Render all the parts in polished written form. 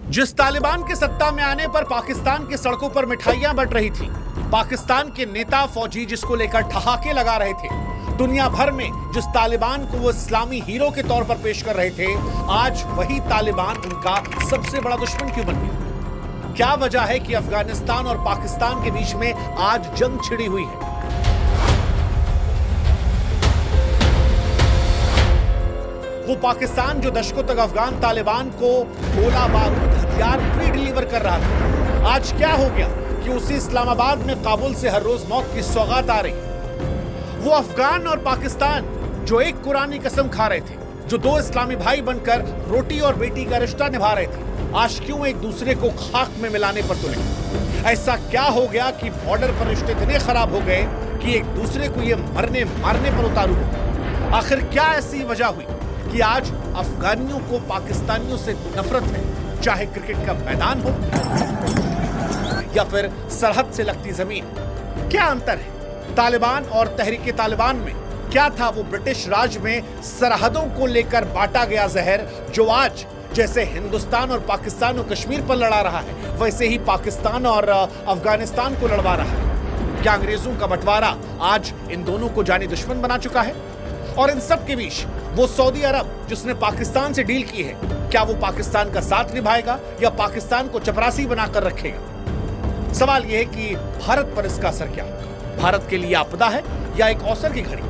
जिस तालिबान के सत्ता में आने पर पाकिस्तान की सड़कों पर मिठाइयां बंट रही थी, पाकिस्तान के नेता फौजी जिसको लेकर ठहाके लगा रहे थे, दुनिया भर में जिस तालिबान को वो इस्लामी हीरो के तौर पर पेश कर रहे थे, आज वही तालिबान उनका सबसे बड़ा दुश्मन क्यों बन गया? क्या वजह है कि अफगानिस्तान और पाकिस्तान के बीच में आज जंग छिड़ी हुई है? वो पाकिस्तान जो दशकों तक अफगान तालिबान को गोला बारूद हथियार फ्री डिलीवर कर रहा था, आज क्या हो गया कि उसी इस्लामाबाद में काबुल से हर रोज मौत की सौगात आ रही? वो अफगान और पाकिस्तान जो एक कुरानी कसम खा रहे थे, जो दो इस्लामी भाई बनकर रोटी और बेटी का रिश्ता निभा रहे थे, आज क्यों एक दूसरे को खाक में मिलाने पर तुले? ऐसा क्या हो गया कि बॉर्डर पर रिश्ते इतने खराब हो गए कि एक दूसरे को ये मरने मारने पर उतारू हो? आखिर क्या ऐसी वजह हुई कि आज अफगानियों को पाकिस्तानियों से नफरत है, चाहे क्रिकेट का मैदान हो या फिर सरहद से लगती जमीन? क्या अंतर है तालिबान और तहरीके तालिबान में? क्या था वो ब्रिटिश राज में सरहदों को लेकर बांटा गया जहर, जो आज जैसे हिंदुस्तान और पाकिस्तान और कश्मीर पर लड़ा रहा है, वैसे ही पाकिस्तान और अफगानिस्तान को लड़वा रहा है? क्या अंग्रेजों का बंटवारा आज इन दोनों को जानी दुश्मन बना चुका है? और इन सब के बीच वो सऊदी अरब जिसने पाकिस्तान से डील की है, क्या वो पाकिस्तान का साथ निभाएगा या पाकिस्तान को चपरासी बनाकर रखेगा? सवाल यह है कि भारत पर इसका असर क्या होगा? भारत के लिए आपदा है या एक अवसर की घड़ी?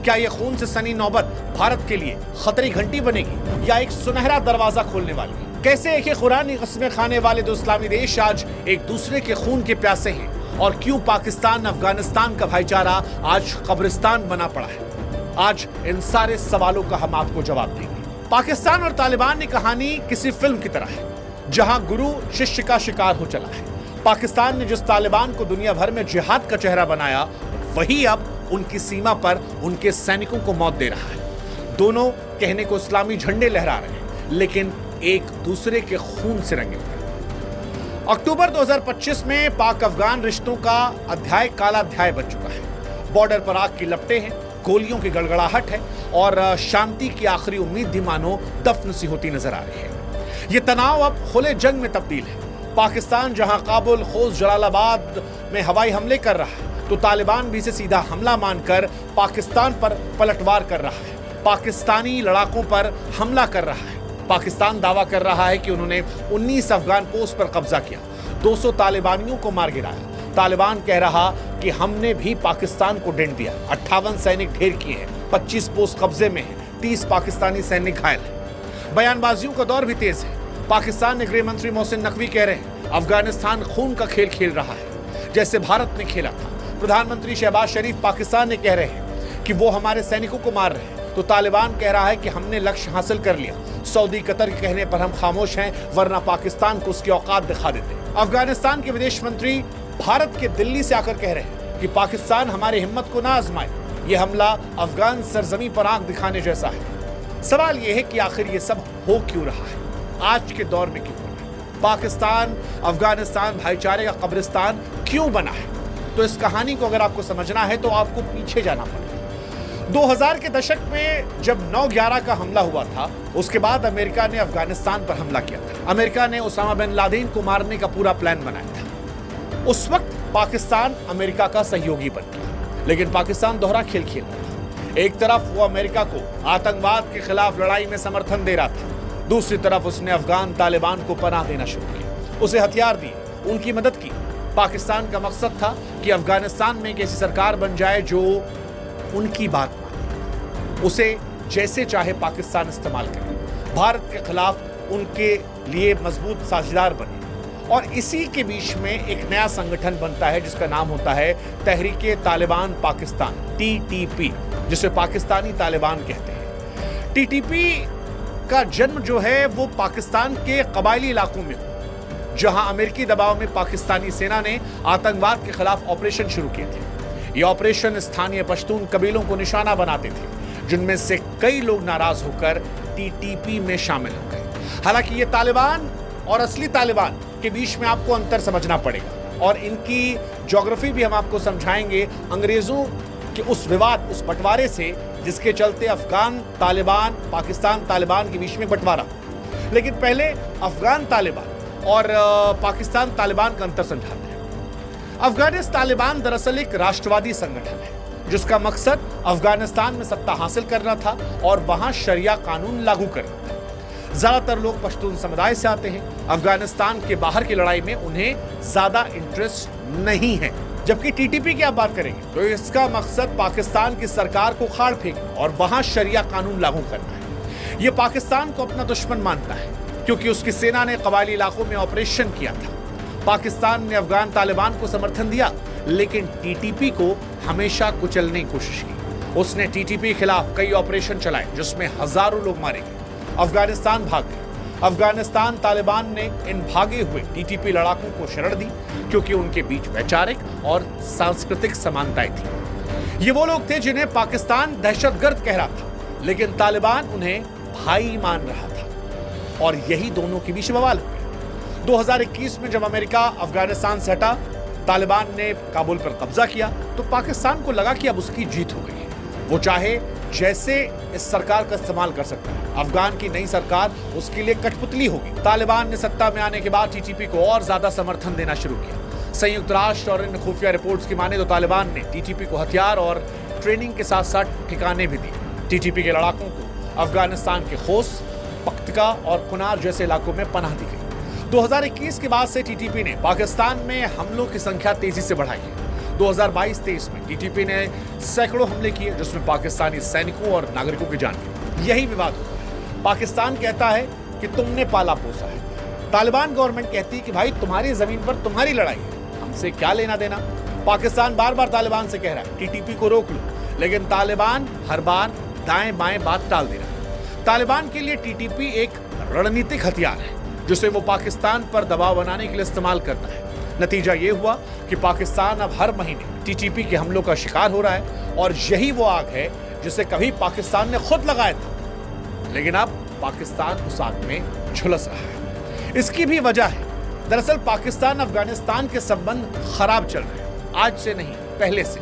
क्या यह खून से सनी नौबत भारत के लिए खतरे घंटी बनेगी या एक सुनहरा दरवाजा खोलने वाली है? कैसे एक कुरानी कस्में खाने वाले दो इस्लामी देश आज एक दूसरे के खून के प्यासे हैं, और क्यों पाकिस्तान अफगानिस्तान का भाईचारा आज कब्रिस्तान बना पड़ा है? आज इन सारे सवालों का हम आपको जवाब देंगे। पाकिस्तान और तालिबान की कहानी किसी फिल्म की तरह है, जहां गुरु शिष्य का शिकार हो चला है। पाकिस्तान ने जिस तालिबान को दुनिया भर में जिहाद का चेहरा बनाया, वही अब उनकी सीमा पर उनके सैनिकों को मौत दे रहा है। दोनों कहने को इस्लामी झंडे लहरा रहे हैं, लेकिन एक दूसरे के खून से रंगे हुए। अक्टूबर 2025 में पाक अफगान रिश्तों का अध्याय काला अध्याय बन चुका है। बॉर्डर पर आग की लपटें हैं, गोलियों की गड़गड़ाहट है और शांति की आखिरी उम्मीद भी मानो दफन सी होती नजर आ रही है। यह तनाव अब खुले जंग में तब्दील है। पाकिस्तान जहां काबुल, खोस्त, जलालाबाद में हवाई हमले कर रहा है, तो तालिबान भी इसे सीधा हमला मानकर पाकिस्तान पर पलटवार कर रहा है, पाकिस्तानी लड़ाकों पर हमला कर रहा है। पाकिस्तान दावा कर रहा है कि उन्होंने 19 अफगान पोस्ट पर कब्जा किया, 200 तालिबानियों को मार गिराया। तालिबान कह रहा कि हमने भी पाकिस्तान को डेंट दिया, 58 सैनिक ढेर किए हैं, 25 पोस्ट कब्जे में हैं, 30 पाकिस्तानी सैनिक घायल हैं। बयानबाजियों का दौर भी तेज है। पाकिस्तान के गृह मंत्री मोहसिन नकवी कह रहे हैं अफगानिस्तान खून का खेल खेल रहा है, जैसे भारत ने खेला था। प्रधानमंत्री शहबाज शरीफ पाकिस्तान ने कह रहे हैं कि वो हमारे सैनिकों को मार रहे हैं, तो तालिबान कह रहा है कि हमने लक्ष्य हासिल कर लिया। सऊदी कतर के कहने पर हम खामोश हैं, वरना पाकिस्तान को उसकी औकात दिखा देते। अफगानिस्तान के विदेश मंत्री भारत के दिल्ली से आकर कह रहे हैं कि पाकिस्तान हमारी हिम्मत को ना आजमाए, यह हमला अफगान सरजमी पर आंख दिखाने जैसा है। सवाल यह है कि आखिर यह सब हो क्यों रहा है, आज के दौर में क्यों हो रहा है? पाकिस्तान अफगानिस्तान भाईचारे का कब्रिस्तान क्यों बना है? तो इस कहानी को अगर आपको समझना है तो आपको पीछे जाना पड़ेगा। 2000 के दशक में जब 9/11 का हमला हुआ था, उसके बाद अमेरिका ने अफगानिस्तान पर हमला किया था। अमेरिका ने उसामा बिन लादेन को मारने का पूरा प्लान बनाया था। उस वक्त पाकिस्तान अमेरिका का सहयोगी बन गया, लेकिन पाकिस्तान दोहरा खेल खेल रहा था। एक तरफ वो अमेरिका को आतंकवाद के खिलाफ लड़ाई में समर्थन दे रहा था, दूसरी तरफ उसने अफगान तालिबान को पनाह देना शुरू किया, उसे हथियार दिए, उनकी मदद की। पाकिस्तान का मकसद था कि अफगानिस्तान में एक ऐसी सरकार बन जाए जो उनकी बात माने, उसे जैसे चाहे पाकिस्तान इस्तेमाल करे, भारत के खिलाफ उनके लिए मजबूत साझेदार बने। और इसी के बीच में एक नया संगठन बनता है जिसका नाम होता है तहरीके तालिबान पाकिस्तान, TTP, जिसे पाकिस्तानी तालिबान कहते हैं। TTP का जन्म जो है वो पाकिस्तान के कबायली इलाकों में हुआ, जहां अमेरिकी दबाव में पाकिस्तानी सेना ने आतंकवाद के खिलाफ ऑपरेशन शुरू किए थे। ये ऑपरेशन स्थानीय पश्तून कबीलों को निशाना बनाते थे, जिनमें से कई लोग नाराज होकर TTP में शामिल हो गए। हालांकि ये तालिबान और असली तालिबान के बीच में आपको अंतर समझना पड़ेगा, और इनकी ज्योग्राफी भी हम आपको समझाएंगे, अंग्रेजों के उस विवाद, उस बंटवारे से जिसके चलते अफगान तालिबान, पाकिस्तान तालिबान के बीच में बंटवारा। लेकिन पहले अफगान तालिबान और पाकिस्तान तालिबान का अंतर समझाते हैं। अफगानिस्तान तालिबान दरअसल एक राष्ट्रवादी संगठन है जिसका मकसद अफगानिस्तान में सत्ता हासिल करना था और वहां शरिया कानून लागू करना था। ज्यादातर लोग पश्तून समुदाय से आते हैं। अफगानिस्तान के बाहर की लड़ाई में उन्हें ज्यादा इंटरेस्ट नहीं है। जबकि टीटीपी की आप बात करेंगे तो इसका मकसद पाकिस्तान की सरकार को उखाड़ फेंकना और वहां शरिया कानून लागू करना है। यह पाकिस्तान को अपना दुश्मन मानता है क्योंकि उसकी सेना ने कबायली इलाकों में ऑपरेशन किया था। पाकिस्तान ने अफगान तालिबान को समर्थन दिया लेकिन टीटीपी को हमेशा कुचलने की कोशिश की। उसने टीटीपी के खिलाफ कई ऑपरेशन चलाए जिसमें हजारों लोग मारे गए, अफगानिस्तान भाग गए। अफगानिस्तान तालिबान ने इन भागे हुए टीटीपी लड़ाकों को शरण दी क्योंकि उनके बीच वैचारिक और सांस्कृतिक समानताएं थी। ये वो लोग थे जिन्हें पाकिस्तान दहशतगर्द कह रहा था लेकिन तालिबान उन्हें भाई मान रहा था और यही दोनों के बीच बवाल हो गया। 2021 में जब अमेरिका अफगानिस्तान से हटा, तालिबान ने काबुल पर कब्जा किया तो पाकिस्तान को लगा कि अब उसकी जीत हो गई है। वो चाहे जैसे इस सरकार का इस्तेमाल कर सकता है। अफगान की नई सरकार उसके लिए कठपुतली होगी। तालिबान ने सत्ता में आने के बाद टीटीपी को और ज्यादा समर्थन देना शुरू किया। संयुक्त राष्ट्र और इन खुफिया रिपोर्ट्स की माने तो तालिबान ने टीटीपी को हथियार और ट्रेनिंग के साथ साथ ठिकाने भी दिए। टीटीपी के लड़ाकों को अफगानिस्तान के खोस, पख्तका और कुनार जैसे इलाकों में पनाह दी गई। 2021 के बाद से टीटीपी ने पाकिस्तान में हमलों की संख्या तेजी से बढ़ाई है। 2022-23 में टीटीपी ने सैकड़ों हमले किए जिसमें पाकिस्तानी सैनिकों और नागरिकों की जान गई। यही विवाद होता है। पाकिस्तान कहता है कि तुमने पाला पोसा है, तालिबान गवर्नमेंट कहती है कि भाई तुम्हारी जमीन पर तुम्हारी लड़ाई है, हमसे क्या लेना देना। पाकिस्तान बार बार तालिबान से कह रहा है टीटीपी को रोक लो, लेकिन तालिबान हर बार दाएं बाएं बात टाल दे रहा है। तालिबान के लिए टीटीपी एक रणनीतिक हथियार है जिसे वो पाकिस्तान पर दबाव बनाने के लिए इस्तेमाल करता है। नतीजा ये हुआ कि पाकिस्तान अब हर महीने टीटीपी के हमलों का शिकार हो रहा है और यही वो आग है जिसे कभी पाकिस्तान ने खुद लगाया था, लेकिन अब पाकिस्तान उस आग में झुलस रहा है। इसकी भी वजह है, दरअसल पाकिस्तान अफगानिस्तान के संबंध खराब चल रहे हैं, आज से नहीं पहले से,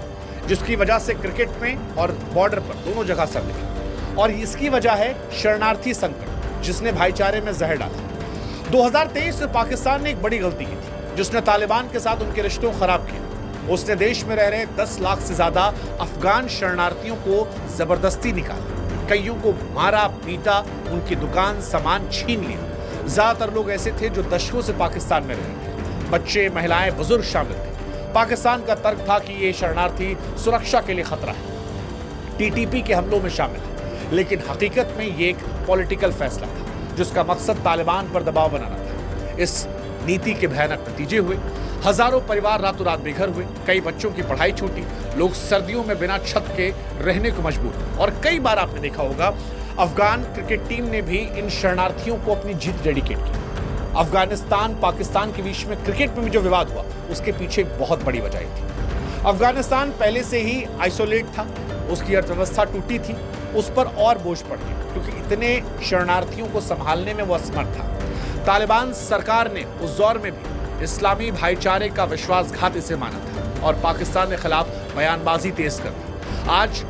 जिसकी वजह से क्रिकेट में और बॉर्डर पर दोनों जगह सब लगी। और इसकी वजह है शरणार्थी संकट जिसने भाईचारे में जहर डाला। 2023 में पाकिस्तान ने एक बड़ी गलती की थी जिसने तालिबान के साथ उनके रिश्तों को खराब किया। उसने देश में रह रहे 10 लाख से ज्यादा अफगान शरणार्थियों को जबरदस्ती निकाला, कईयों को मारा पीटा, उनकी दुकान सामान छीन लिया। ज्यादातर लोग ऐसे थे जो दशकों से पाकिस्तान में रहे थे, बच्चे, महिलाएं, बुजुर्ग शामिल थे। पाकिस्तान का तर्क था कि ये शरणार्थी सुरक्षा के लिए खतरा है, टीटीपी के हमलों में शामिल है, लेकिन हकीकत में ये एक पॉलिटिकल फैसला था जिसका मकसद तालिबान पर दबाव बनाना था। इस नीति के भयानक नतीजे हुए, हजारों परिवार रातों रात बेघर हुए, कई बच्चों की पढ़ाई छूटी, लोग सर्दियों में बिना छत के रहने को मजबूर हुए। और कई बार आपने देखा होगा अफगान क्रिकेट टीम ने भी इन शरणार्थियों को अपनी जीत डेडिकेट की। अफगानिस्तान पाकिस्तान के बीच में क्रिकेट में भी जो विवाद हुआ उसके पीछे एक बहुत बड़ी वजह थी। अफगानिस्तान पहले से ही आइसोलेट था, उसकी अर्थव्यवस्था टूटी थी, उस पर और बोझ पड़ गया क्योंकि इतने शरणार्थियों को संभालने में वो असमर्थ था। तालिबान सरकार ने उस दौर में भी इस्लामी भाईचारे का विश्वासघात इसे माना था और पाकिस्तान के खिलाफ बयानबाजी तेज कर दी। आज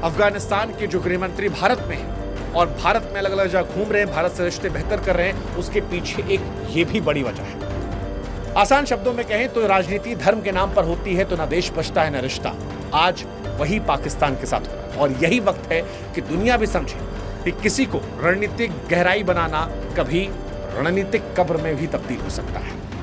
अफगानिस्तान के जो गृह मंत्री भारत में हैं और भारत में अलग अलग जगह घूम रहे हैं, भारत से रिश्ते बेहतर कर रहे हैं, उसके पीछे एक ये भी बड़ी वजह है। आसान शब्दों में कहें तो राजनीति धर्म के नाम पर होती है तो ना देश बचता है ना रिश्ता। आज वही पाकिस्तान के साथ हो रहा है और यही वक्त है कि दुनिया भी समझे कि किसी को रणनीतिक गहराई बनाना कभी रणनीतिक कब्र में भी तब्दील हो सकता है।